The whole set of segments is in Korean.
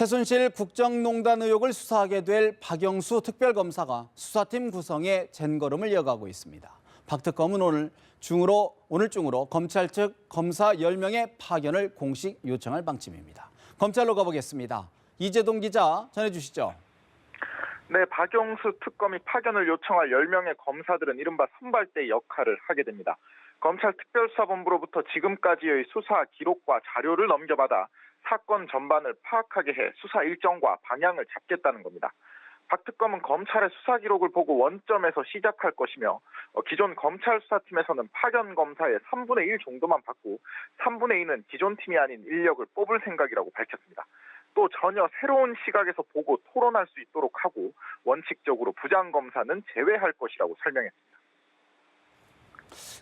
최순실 국정농단 의혹을 수사하게 될 박영수 특별검사가 수사팀 구성에 젠걸음을 이어가고 있습니다. 박 특검은 오늘 중으로 검찰 측 검사 10명의 파견을 공식 요청할 방침입니다. 검찰로 가보겠습니다. 이재동 기자 전해주시죠. 네, 박영수 특검이 파견을 요청할 10명의 검사들은 이른바 선발대 역할을 하게 됩니다. 검찰 특별수사본부로부터 지금까지의 수사 기록과 자료를 넘겨받아 사건 전반을 파악하게 해 수사 일정과 방향을 잡겠다는 겁니다. 박 특검은 검찰의 수사 기록을 보고 원점에서 시작할 것이며 기존 검찰 수사팀에서는 파견 검사의 3분의 1 정도만 받고 3분의 2는 기존 팀이 아닌 인력을 뽑을 생각이라고 밝혔습니다. 또 전혀 새로운 시각에서 보고 토론할 수 있도록 하고 원칙적으로 부장검사는 제외할 것이라고 설명했습니다.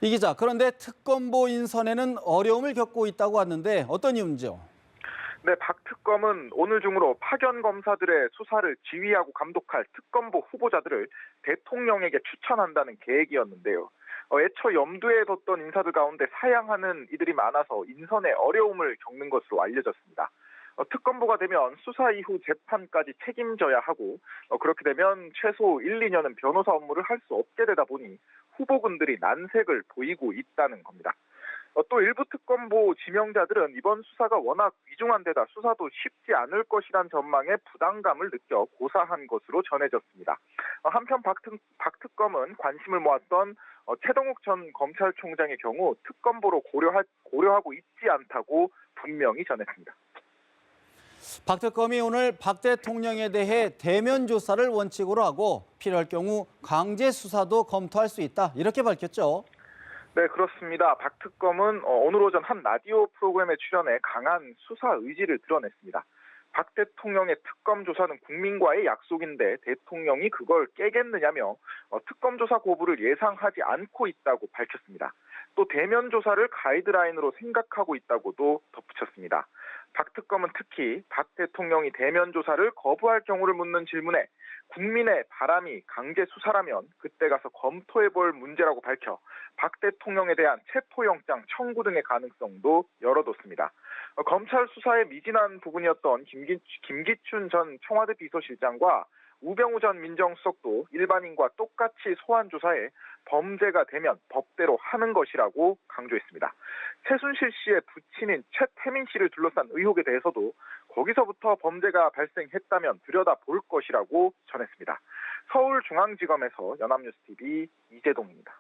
이 기자, 그런데 특검보 인선에는 어려움을 겪고 있다고 하는데 어떤 이유인지요? 네, 박 특검은 오늘 중으로 파견 검사들의 수사를 지휘하고 감독할 특검보 후보자들을 대통령에게 추천한다는 계획이었는데요. 애초 염두에 뒀던 인사들 가운데 사양하는 이들이 많아서 인선에 어려움을 겪는 것으로 알려졌습니다. 특검보가 되면 수사 이후 재판까지 책임져야 하고 그렇게 되면 최소 1, 2년은 변호사 업무를 할 수 없게 되다 보니 후보군들이 난색을 보이고 있다는 겁니다. 또 일부 특검보 지명자들은 이번 수사가 워낙 위중한 데다 수사도 쉽지 않을 것이란 전망에 부담감을 느껴 고사한 것으로 전해졌습니다. 한편 박 특검은 관심을 모았던 최동욱 전 검찰총장의 경우 특검보로 고려하고 있지 않다고 분명히 전했습니다. 박 특검이 오늘 박 대통령에 대해 대면 조사를 원칙으로 하고 필요할 경우 강제 수사도 검토할 수 있다, 이렇게 밝혔죠. 네, 그렇습니다. 박 특검은 오늘 오전 한 라디오 프로그램에 출연해 강한 수사 의지를 드러냈습니다. 박 대통령의 특검 조사는 국민과의 약속인데 대통령이 그걸 깨겠느냐며 특검 조사 거부를 예상하지 않고 있다고 밝혔습니다. 또 대면 조사를 가이드라인으로 생각하고 있다고도 덧붙였습니다. 박 특검은 특히 박 대통령이 대면 조사를 거부할 경우를 묻는 질문에 국민의 바람이 강제 수사라면 그때 가서 검토해볼 문제라고 밝혀 박 대통령에 대한 체포영장 청구 등의 가능성도 열어뒀습니다. 검찰 수사에 미진한 부분이었던 김기춘 전 청와대 비서실장과 우병우 전 민정수석도 일반인과 똑같이 소환 조사에 범죄가 되면 법대로 하는 것이라고 강조했습니다. 최순실 씨의 부친인 최태민 씨를 둘러싼 의혹에 대해서도 거기서부터 범죄가 발생했다면 들여다볼 것이라고 전했습니다. 서울중앙지검에서 연합뉴스TV 이재동입니다.